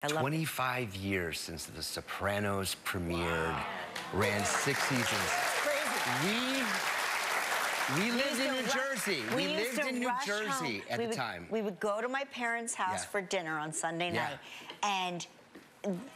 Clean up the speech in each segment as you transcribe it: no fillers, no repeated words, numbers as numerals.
I love 25 years since The Sopranos premiered, ran 6 seasons. Crazy. We lived in New Jersey. We lived in New Jersey at the time. We would go to my parents' house for dinner on Sunday night, and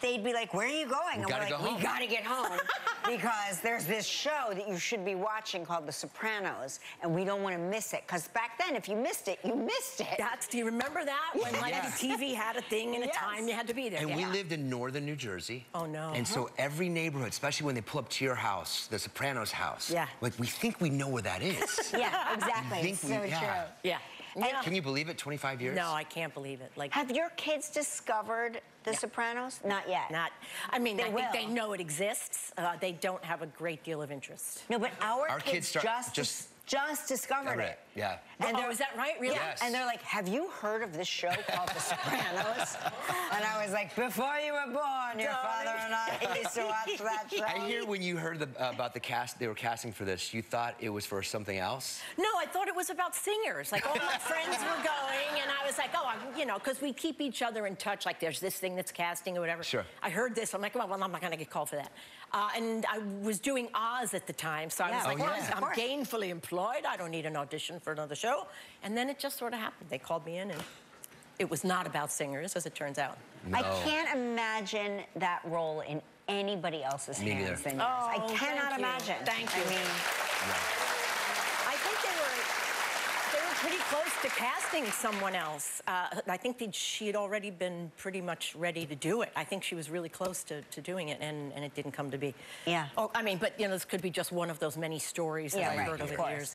they'd be like, "Where are you going?" And we're like, "We gotta get home because there's this show that you should be watching called The Sopranos, and we don't want to miss it." Because back then, if you missed it, you missed it. Do you remember that? When like the TV had a thing and a time you had to be there. And we lived in northern New Jersey. Oh no. And so every neighborhood, especially when they pull up to your house, the Sopranos house, like we think we know where that is. Yeah, exactly. It's so true. Yeah. Can you believe it? 25 years? No, I can't believe it. Like, have your kids discovered The Sopranos? Not yet. I mean, I think they know it exists. They don't have a great deal of interest. No, but our kids just discovered it. Yeah. And is that right? Really? Yes. And they're like, "Have you heard of this show called The Sopranos?" And I was like, "Before you were born, your father and I used to watch that show." I hear when you heard about the cast, they were casting for this, you thought it was for something else? No, I thought it was about singers. Like, all my friends were going, and I was like, oh, you know, because we keep each other in touch. Like, there's this thing that's casting or whatever. Sure. I heard this. I'm like, well, I'm not going to get called for that. And I was doing Oz at the time, so I was like, well, I'm gainfully employed. I don't need an audition for another show. And then it just sort of happened. They called me in, and it was not about singers, as it turns out. No. I can't imagine that role in anybody else's hands than yours. I cannot imagine. Thank you. I mean, I think they were pretty close to casting someone else. I think she had already been pretty much ready to do it. I think she was really close to doing it, and it didn't come to be. Yeah. Oh, I mean, but, you know, this could be just one of those many stories that I've heard over the years.